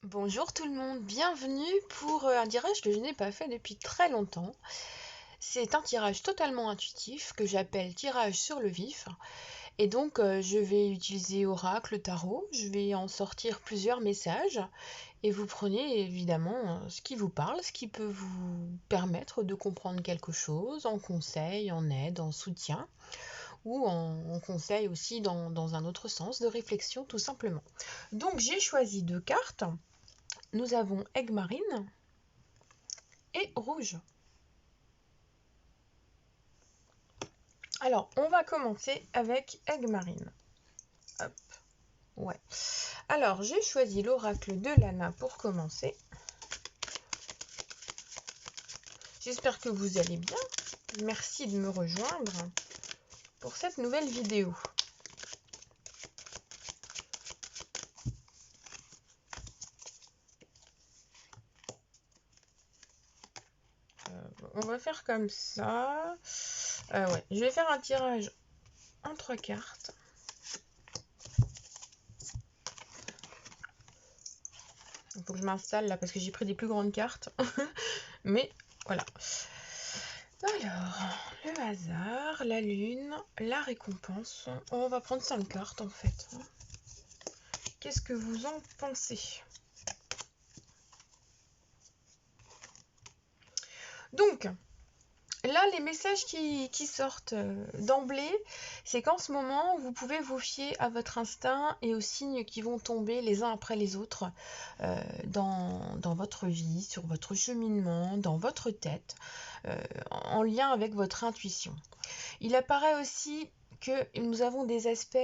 Bonjour tout le monde, bienvenue pour un tirage que je n'ai pas fait depuis très longtemps. C'est un tirage totalement intuitif que j'appelle tirage sur le vif. Et donc je vais utiliser Oracle, Tarot, je vais en sortir plusieurs messages et vous prenez évidemment ce qui vous parle, ce qui peut vous permettre de comprendre quelque chose en conseil, en aide, en soutien ou en conseil aussi dans un autre sens de réflexion tout simplement. Donc j'ai choisi deux cartes. Nous avons Aigue Marine et Rouge. Alors, on va commencer avec Aigue Marine. Hop, ouais. Alors, j'ai choisi l'oracle de Lana pour commencer. J'espère que vous allez bien. Merci de me rejoindre pour cette nouvelle vidéo. On va faire comme ça. Ouais, je vais faire un tirage en 3 cartes. Il faut que je m'installe là parce que j'ai pris des plus grandes cartes. Mais voilà. Alors, le hasard, la lune, la récompense. On va prendre 5 cartes en fait. Qu'est-ce que vous en pensez? Donc, là, les messages qui sortent d'emblée, c'est qu'en ce moment, vous pouvez vous fier à votre instinct et aux signes qui vont tomber les uns après les autres dans votre vie, sur votre cheminement, dans votre tête, en lien avec votre intuition. Il apparaît aussi que nous avons des aspects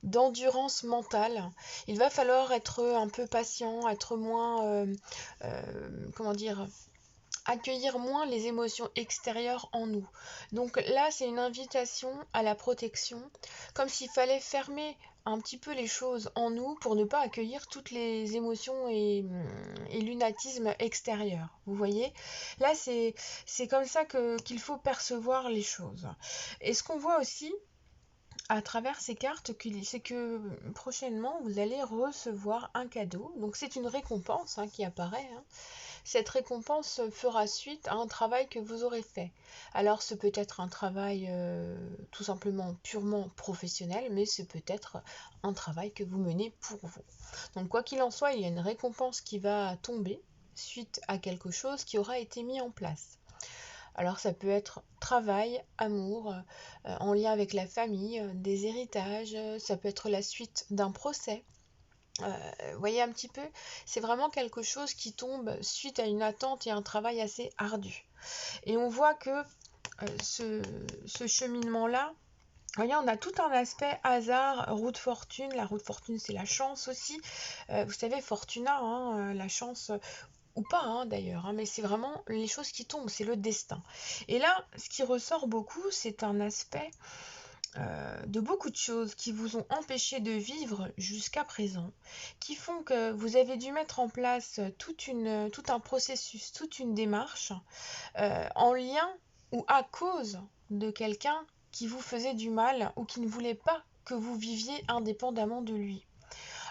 d'endurance mentale. Il va falloir être un peu patient, être moins, comment dire, accueillir moins les émotions extérieures en nous. Donc là, c'est une invitation à la protection, comme s'il fallait fermer un petit peu les choses en nous pour ne pas accueillir toutes les émotions et lunatismes extérieurs. Vous voyez? Là, c'est comme ça qu'il faut percevoir les choses. Et ce qu'on voit aussi à travers ces cartes, c'est que prochainement, vous allez recevoir un cadeau. Donc c'est une récompense qui apparaît. Cette récompense fera suite à un travail que vous aurez fait. Alors ce peut être un travail tout simplement purement professionnel, mais c'est peut-être un travail que vous menez pour vous. Donc quoi qu'il en soit, il y a une récompense qui va tomber suite à quelque chose qui aura été mis en place. Alors ça peut être travail, amour, en lien avec la famille, des héritages, ça peut être la suite d'un procès. Vous voyez un petit peu, c'est vraiment quelque chose qui tombe suite à une attente et un travail assez ardu. Et on voit que ce cheminement-là, vous voyez, on a tout un aspect hasard, route fortune. La route fortune, c'est la chance aussi. Vous savez, Fortuna, la chance, ou pas d'ailleurs, mais c'est vraiment les choses qui tombent, c'est le destin. Et là, ce qui ressort beaucoup, c'est un aspect de beaucoup de choses qui vous ont empêché de vivre jusqu'à présent, qui font que vous avez dû mettre en place tout un processus, toute une démarche en lien ou à cause de quelqu'un qui vous faisait du mal ou qui ne voulait pas que vous viviez indépendamment de lui.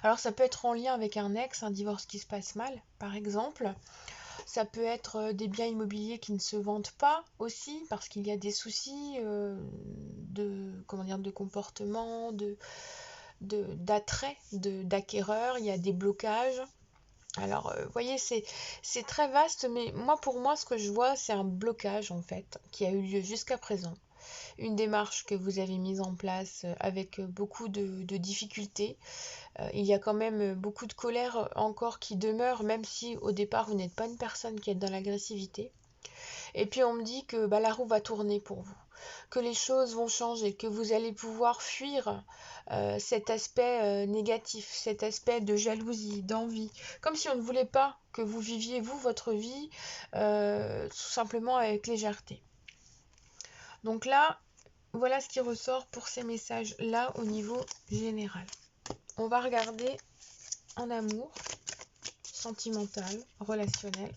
Alors ça peut être en lien avec un ex, un divorce qui se passe mal, par exemple. Ça peut être des biens immobiliers qui ne se vendent pas aussi parce qu'il y a des soucis de comportement, d'attrait, d'acquéreur, il y a des blocages. Alors, vous voyez, c'est très vaste, mais pour moi, ce que je vois, c'est un blocage en fait qui a eu lieu jusqu'à présent. Une démarche que vous avez mise en place avec beaucoup de difficultés. Il y a quand même beaucoup de colère encore qui demeure, même si au départ vous n'êtes pas une personne qui est dans l'agressivité. Et puis on me dit que la roue va tourner pour vous, que les choses vont changer, que vous allez pouvoir fuir cet aspect négatif, cet aspect de jalousie, d'envie, comme si on ne voulait pas que vous viviez vous votre vie tout simplement avec légèreté. Donc là, voilà ce qui ressort pour ces messages-là au niveau général. On va regarder en amour, sentimental, relationnel.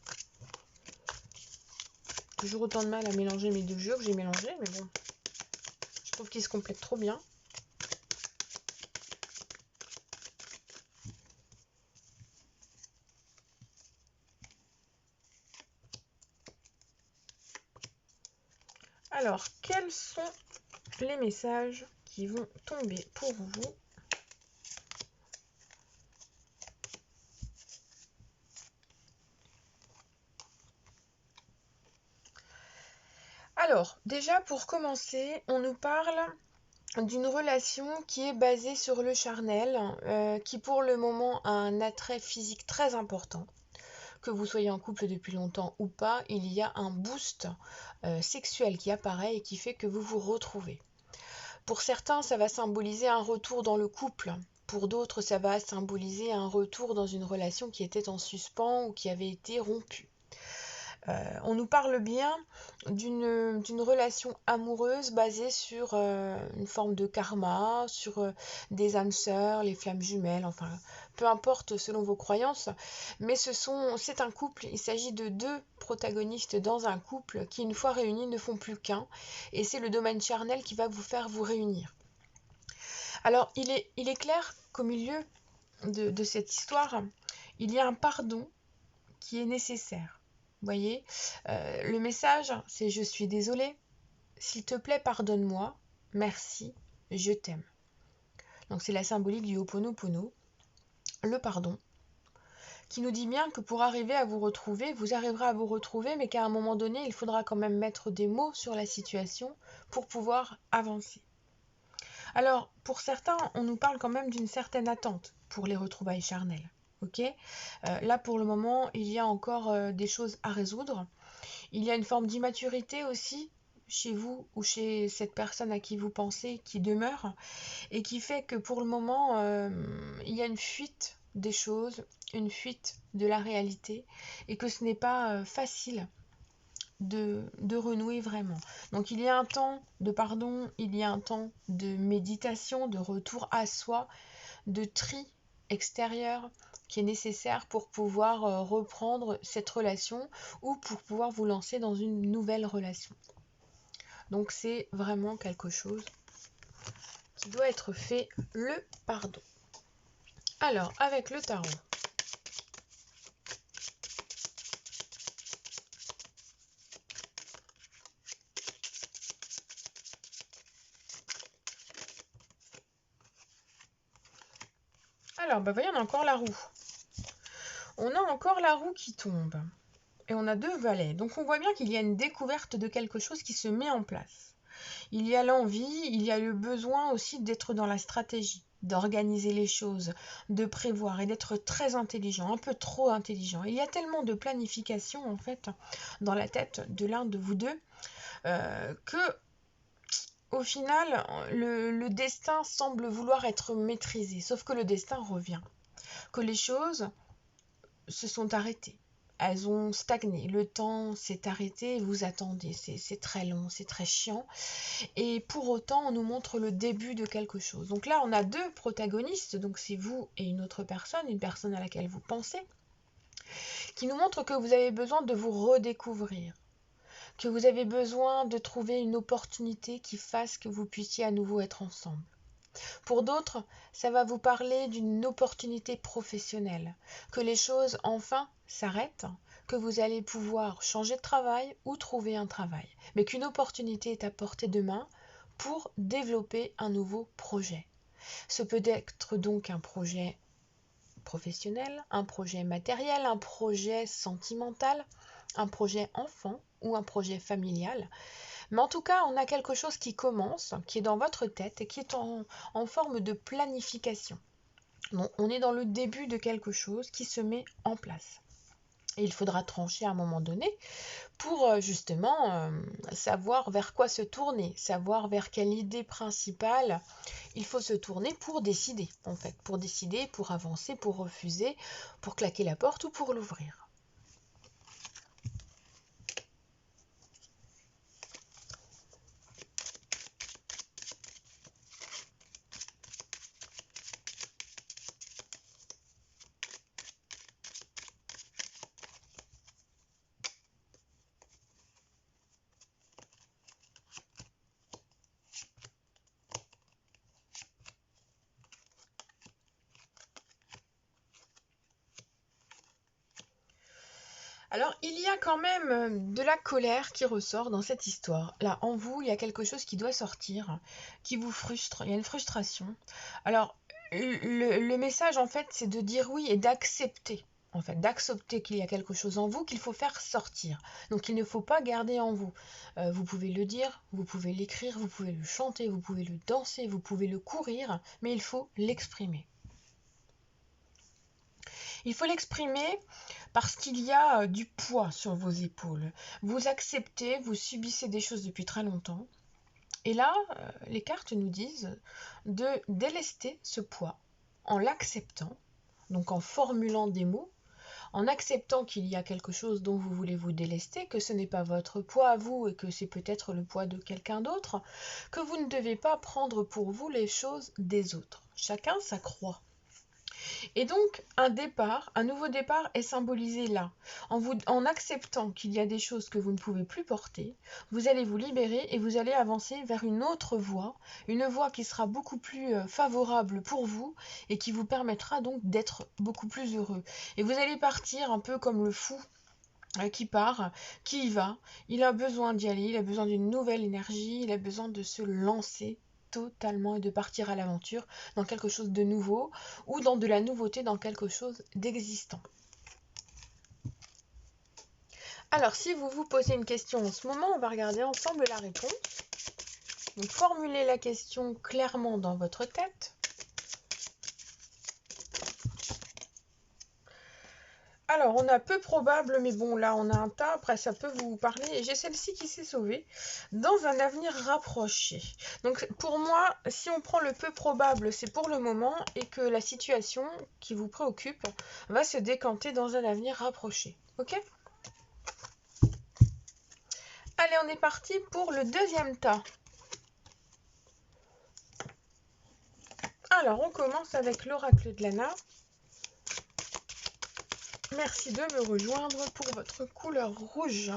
Toujours autant de mal à mélanger mes deux jeux que j'ai mélangés, mais bon, je trouve qu'ils se complètent trop bien. Alors, quels sont les messages qui vont tomber pour vous? Alors, déjà pour commencer, on nous parle d'une relation qui est basée sur le charnel, qui pour le moment a un attrait physique très important. Que vous soyez en couple depuis longtemps ou pas, il y a un boost sexuel qui apparaît et qui fait que vous vous retrouvez. Pour certains, ça va symboliser un retour dans le couple. Pour d'autres, ça va symboliser un retour dans une relation qui était en suspens ou qui avait été rompue. On nous parle bien d'une relation amoureuse basée sur une forme de karma, sur des âmes sœurs, les flammes jumelles, enfin peu importe selon vos croyances, mais c'est un couple, il s'agit de deux protagonistes dans un couple qui une fois réunis ne font plus qu'un, et c'est le domaine charnel qui va vous faire vous réunir. Alors il est clair qu'au milieu de cette histoire, il y a un pardon qui est nécessaire. Vous voyez, le message, c'est je suis désolé, s'il te plaît, pardonne-moi, merci, je t'aime. Donc c'est la symbolique du Ho'oponopono, le pardon, qui nous dit bien que pour arriver à vous retrouver, vous arriverez à vous retrouver, mais qu'à un moment donné, il faudra quand même mettre des mots sur la situation pour pouvoir avancer. Alors, pour certains, on nous parle quand même d'une certaine attente pour les retrouvailles charnelles. Ok, là, pour le moment, il y a encore des choses à résoudre. Il y a une forme d'immaturité aussi chez vous ou chez cette personne à qui vous pensez qui demeure et qui fait que pour le moment, il y a une fuite des choses, une fuite de la réalité et que ce n'est pas facile de renouer vraiment. Donc il y a un temps de pardon, il y a un temps de méditation, de retour à soi, de tri extérieur qui est nécessaire pour pouvoir reprendre cette relation ou pour pouvoir vous lancer dans une nouvelle relation. Donc c'est vraiment quelque chose qui doit être fait, le pardon. Alors, avec le tarot. Alors, bah voyez, on a encore la roue. On a encore la roue qui tombe. Et on a deux valets. Donc on voit bien qu'il y a une découverte de quelque chose qui se met en place. Il y a l'envie, il y a le besoin aussi d'être dans la stratégie, d'organiser les choses, de prévoir et d'être très intelligent, un peu trop intelligent. Il y a tellement de planification en fait dans la tête de l'un de vous deux que au final le destin semble vouloir être maîtrisé. Sauf que le destin revient, que les choses se sont arrêtées. Elles ont stagné, le temps s'est arrêté, vous attendez, c'est très long, c'est très chiant. Et pour autant, on nous montre le début de quelque chose. Donc là, on a deux protagonistes, donc c'est vous et une autre personne, une personne à laquelle vous pensez, qui nous montrent que vous avez besoin de vous redécouvrir, que vous avez besoin de trouver une opportunité qui fasse que vous puissiez à nouveau être ensemble. Pour d'autres, ça va vous parler d'une opportunité professionnelle, que les choses enfin s'arrêtent, que vous allez pouvoir changer de travail ou trouver un travail, mais qu'une opportunité est à portée de main pour développer un nouveau projet. Ce peut être donc un projet professionnel, un projet matériel, un projet sentimental, un projet enfant ou un projet familial. Mais en tout cas, on a quelque chose qui commence, qui est dans votre tête et qui est en forme de planification. Donc, on est dans le début de quelque chose qui se met en place. Et il faudra trancher à un moment donné pour justement savoir vers quoi se tourner, savoir vers quelle idée principale il faut se tourner pour décider, en fait, pour décider, pour avancer, pour refuser, pour claquer la porte ou pour l'ouvrir. Alors, il y a quand même de la colère qui ressort dans cette histoire. Là, en vous, il y a quelque chose qui doit sortir, qui vous frustre. Il y a une frustration. Alors, le message, en fait, c'est de dire oui et d'accepter. En fait, d'accepter qu'il y a quelque chose en vous qu'il faut faire sortir. Donc, il ne faut pas garder en vous. Vous pouvez le dire, vous pouvez l'écrire, vous pouvez le chanter, vous pouvez le danser, vous pouvez le courir, mais il faut l'exprimer. Il faut l'exprimer parce qu'il y a du poids sur vos épaules. Vous acceptez, vous subissez des choses depuis très longtemps. Et là, les cartes nous disent de délester ce poids en l'acceptant, donc en formulant des mots, en acceptant qu'il y a quelque chose dont vous voulez vous délester, que ce n'est pas votre poids à vous et que c'est peut-être le poids de quelqu'un d'autre, que vous ne devez pas prendre pour vous les choses des autres. Chacun sa croix. Et donc, un nouveau départ est symbolisé là. En acceptant qu'il y a des choses que vous ne pouvez plus porter, vous allez vous libérer et vous allez avancer vers une autre voie, une voie qui sera beaucoup plus favorable pour vous et qui vous permettra donc d'être beaucoup plus heureux. Et vous allez partir un peu comme le fou qui part, qui y va. Il a besoin d'y aller, il a besoin d'une nouvelle énergie, il a besoin de se lancer totalement et de partir à l'aventure dans quelque chose de nouveau ou dans de la nouveauté, dans quelque chose d'existant. Alors, si vous vous posez une question en ce moment, on va regarder ensemble la réponse. Donc, formulez la question clairement dans votre tête. Alors, on a peu probable, mais bon, là, on a un tas, après, ça peut vous parler. Et j'ai celle-ci qui s'est sauvée dans un avenir rapproché. Donc, pour moi, si on prend le peu probable, c'est pour le moment, et que la situation qui vous préoccupe va se décanter dans un avenir rapproché. Ok ? Allez, on est parti pour le deuxième tas. Alors, on commence avec l'oracle de Lana. Merci de me rejoindre pour votre couleur rouge.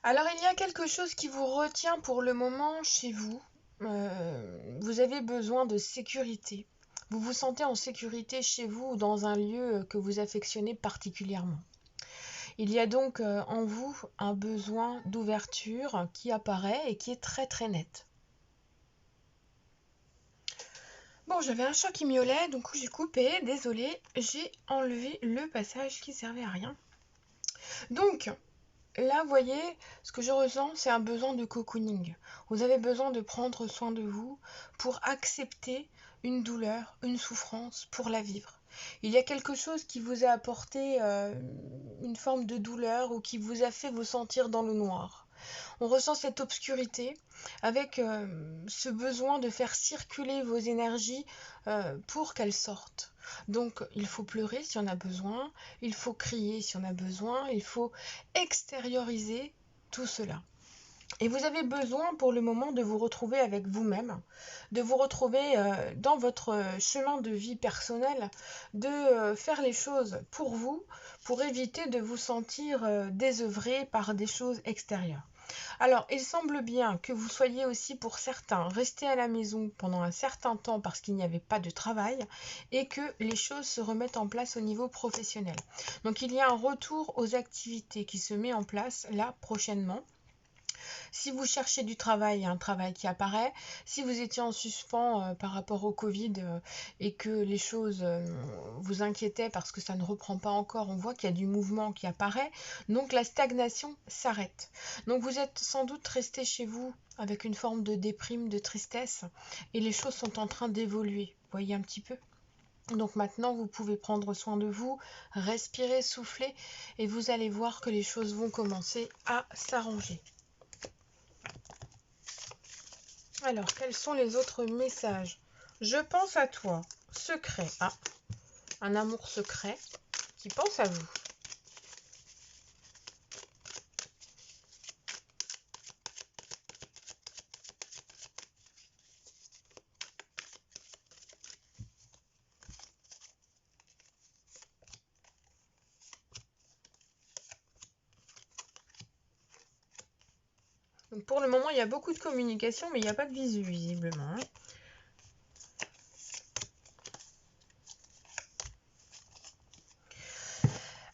Alors, il y a quelque chose qui vous retient pour le moment chez vous. Vous avez besoin de sécurité. Vous vous sentez en sécurité chez vous ou dans un lieu que vous affectionnez particulièrement. Il y a donc en vous un besoin d'ouverture qui apparaît et qui est très très net. Bon, j'avais un chat qui miaulait, donc j'ai coupé, désolée, j'ai enlevé le passage qui servait à rien. Donc, là, vous voyez, ce que je ressens, c'est un besoin de cocooning. Vous avez besoin de prendre soin de vous pour accepter une douleur, une souffrance, pour la vivre. Il y a quelque chose qui vous a apporté une forme de douleur ou qui vous a fait vous sentir dans le noir. On ressent cette obscurité avec ce besoin de faire circuler vos énergies pour qu'elles sortent. Donc il faut pleurer si on a besoin, il faut crier si on a besoin, il faut extérioriser tout cela. Et vous avez besoin pour le moment de vous retrouver avec vous-même, de vous retrouver dans votre chemin de vie personnel, de faire les choses pour vous, pour éviter de vous sentir désœuvré par des choses extérieures. Alors, il semble bien que vous soyez aussi pour certains restés à la maison pendant un certain temps parce qu'il n'y avait pas de travail et que les choses se remettent en place au niveau professionnel. Donc, il y a un retour aux activités qui se met en place là prochainement. Si vous cherchez du travail, il y a un travail qui apparaît. Si vous étiez en suspens par rapport au Covid et que les choses vous inquiétaient parce que ça ne reprend pas encore, on voit qu'il y a du mouvement qui apparaît. Donc la stagnation s'arrête. Donc vous êtes sans doute resté chez vous avec une forme de déprime, de tristesse et les choses sont en train d'évoluer. Vous voyez un petit peu ? Donc maintenant, vous pouvez prendre soin de vous, respirer, souffler et vous allez voir que les choses vont commencer à s'arranger. Alors, quels sont les autres messages ? Je pense à toi. Secret. Ah, un amour secret qui pense à vous. Donc pour le moment, il y a beaucoup de communication, mais il n'y a pas de visu, visiblement.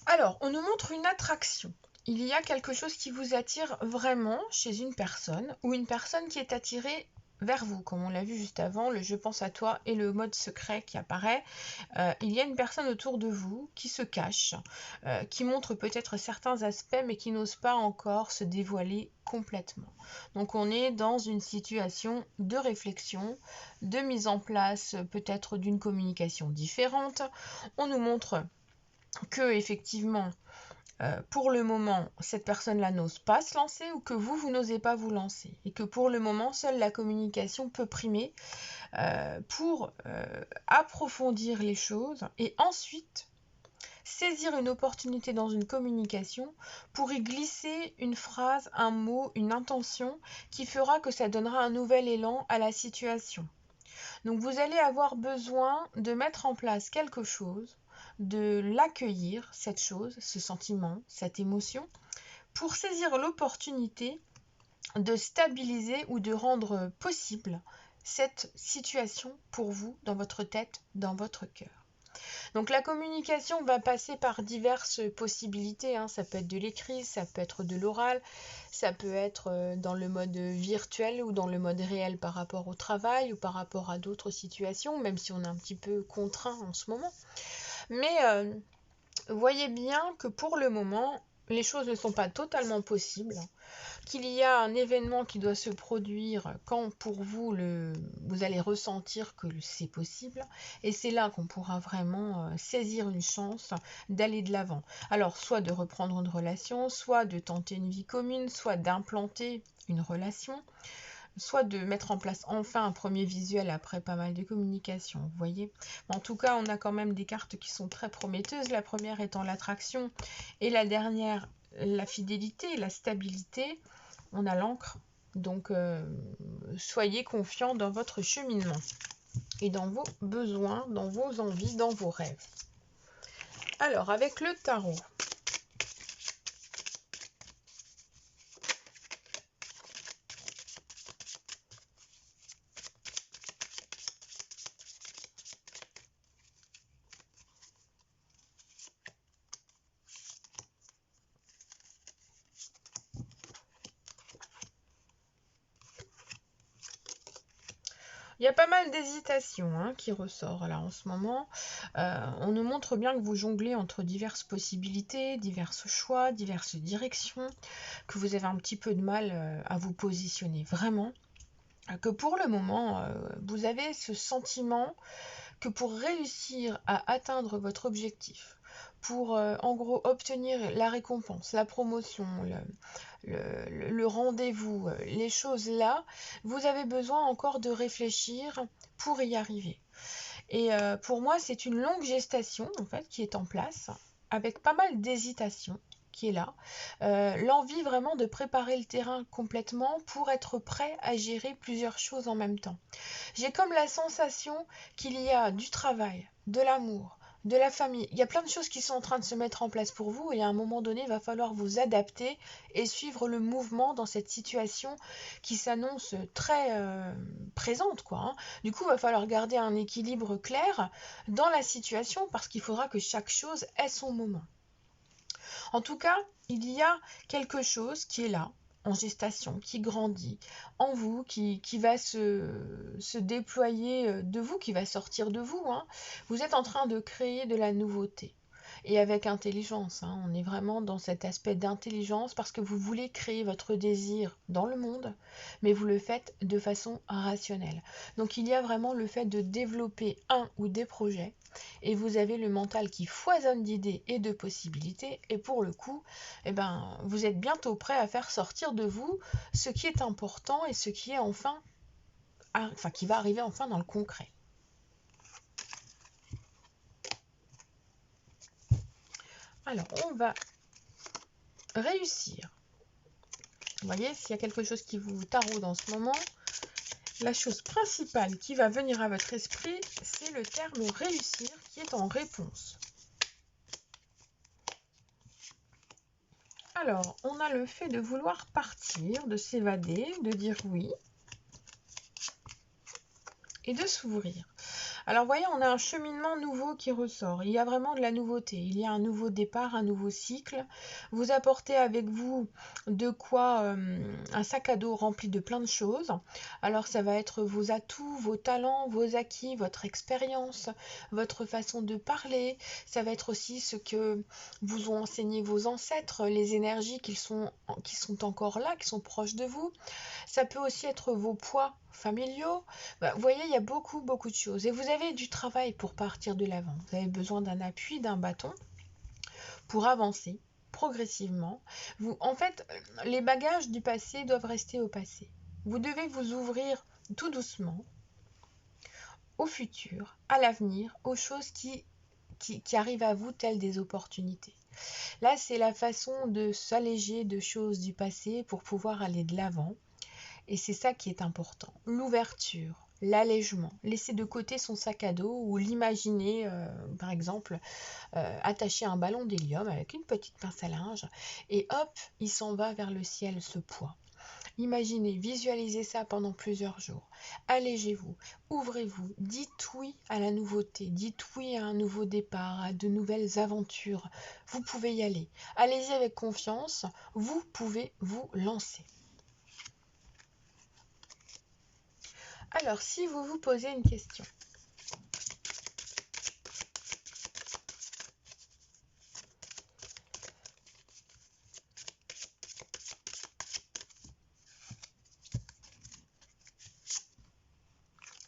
Alors, on nous montre une attraction. Il y a quelque chose qui vous attire vraiment chez une personne, ou une personne qui est attirée vers vous, comme on l'a vu juste avant, le je pense à toi et le mode secret qui apparaît. Il y a une personne autour de vous qui se cache, qui montre peut-être certains aspects, mais qui n'ose pas encore se dévoiler complètement. Donc on est dans une situation de réflexion, de mise en place peut-être d'une communication différente. On nous montre que effectivement pour le moment, cette personne-là n'ose pas se lancer ou que vous n'osez pas vous lancer. Et que pour le moment, seule la communication peut primer pour approfondir les choses et ensuite saisir une opportunité dans une communication pour y glisser une phrase, un mot, une intention qui fera que ça donnera un nouvel élan à la situation. Donc vous allez avoir besoin de mettre en place quelque chose, de l'accueillir, cette chose, ce sentiment, cette émotion, pour saisir l'opportunité de stabiliser ou de rendre possible cette situation pour vous, dans votre tête, dans votre cœur. Donc la communication va passer par diverses possibilités, hein. Ça peut être de l'écrit, ça peut être de l'oral, ça peut être dans le mode virtuel ou dans le mode réel par rapport au travail ou par rapport à d'autres situations, même si on est un petit peu contraint en ce moment. Mais voyez bien que pour le moment, les choses ne sont pas totalement possibles, qu'il y a un événement qui doit se produire quand pour vous, vous allez ressentir que c'est possible. Et c'est là qu'on pourra vraiment saisir une chance d'aller de l'avant. Alors, soit de reprendre une relation, soit de tenter une vie commune, soit d'implanter une relation, soit de mettre en place enfin un premier visuel après pas mal de communication, vous voyez. En tout cas, on a quand même des cartes qui sont très prometteuses. La première étant l'attraction et la dernière, la fidélité, la stabilité. On a l'encre, donc soyez confiants dans votre cheminement et dans vos besoins, dans vos envies, dans vos rêves. Alors, avec le tarot, il y a pas mal d'hésitation qui ressort là en ce moment. On nous montre bien que vous jonglez entre diverses possibilités, divers choix, diverses directions, que vous avez un petit peu de mal à vous positionner vraiment. Que pour le moment, vous avez ce sentiment que pour réussir à atteindre votre objectif, pour en gros obtenir la récompense, la promotion, le rendez-vous, les choses là, vous avez besoin encore de réfléchir pour y arriver. Et pour moi, c'est une longue gestation en fait qui est en place, avec pas mal d'hésitation qui est là. L'envie vraiment de préparer le terrain complètement pour être prêt à gérer plusieurs choses en même temps. J'ai comme la sensation qu'il y a du travail, de l'amour, de la famille. Il y a plein de choses qui sont en train de se mettre en place pour vous et à un moment donné, il va falloir vous adapter et suivre le mouvement dans cette situation qui s'annonce très présente, quoi. Du coup, il va falloir garder un équilibre clair dans la situation parce qu'il faudra que chaque chose ait son moment. En tout cas, il y a quelque chose qui est là, en gestation, qui grandit en vous, qui va se déployer de vous, qui va sortir de vous. Vous êtes en train de créer de la nouveauté. Et avec intelligence, on est vraiment dans cet aspect d'intelligence parce que vous voulez créer votre désir dans le monde, mais vous le faites de façon rationnelle. Donc il y a vraiment le fait de développer un ou des projets et vous avez le mental qui foisonne d'idées et de possibilités et pour le coup, vous êtes bientôt prêt à faire sortir de vous ce qui est important et ce qui est qui va arriver enfin dans le concret. Alors, on va réussir. Vous voyez, s'il y a quelque chose qui vous taraude en ce moment, la chose principale qui va venir à votre esprit, c'est le terme réussir qui est en réponse. Alors, on a le fait de vouloir partir, de s'évader, de dire oui et de s'ouvrir. Alors, voyez, on a un cheminement nouveau qui ressort. Il y a vraiment de la nouveauté. Il y a un nouveau départ, un nouveau cycle. Vous apportez avec vous de quoi un sac à dos rempli de plein de choses. Alors, ça va être vos atouts, vos talents, vos acquis, votre expérience, votre façon de parler. Ça va être aussi ce que vous ont enseigné vos ancêtres, les énergies qui sont encore là, qui sont proches de vous. Ça peut aussi être vos poids familiaux. Vous voyez, il y a beaucoup, beaucoup de choses. Et vous avez du travail pour partir de l'avant. Vous avez besoin d'un appui, d'un bâton pour avancer progressivement. En fait, les bagages du passé doivent rester au passé. Vous devez vous ouvrir tout doucement au futur, à l'avenir, aux choses qui arrivent à vous telles des opportunités. Là, c'est la façon de s'alléger de choses du passé pour pouvoir aller de l'avant. Et c'est ça qui est important. L'ouverture, l'allègement, laisser de côté son sac à dos ou l'imaginer, par exemple, attacher un ballon d'hélium avec une petite pince à linge et hop, il s'en va vers le ciel, ce poids. Imaginez, visualisez ça pendant plusieurs jours. Allégez-vous, ouvrez-vous, dites oui à la nouveauté, dites oui à un nouveau départ, à de nouvelles aventures. Vous pouvez y aller. Allez-y avec confiance, vous pouvez vous lancer. Alors, si vous vous posez une question,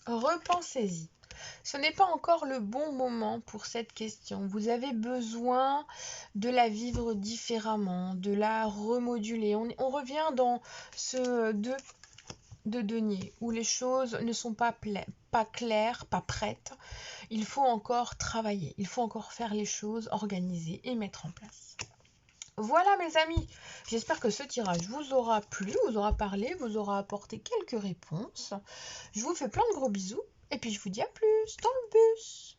repensez-y. Ce n'est pas encore le bon moment pour cette question. Vous avez besoin de la vivre différemment, de la remoduler. On revient dans ce 2 de denier où les choses ne sont pas claires, pas prêtes. Il faut encore travailler, il faut encore faire les choses, organiser et mettre en place. Voilà mes amis, j'espère que ce tirage vous aura plu, vous aura parlé, vous aura apporté quelques réponses. Je vous fais plein de gros bisous et puis je vous dis à plus dans le bus.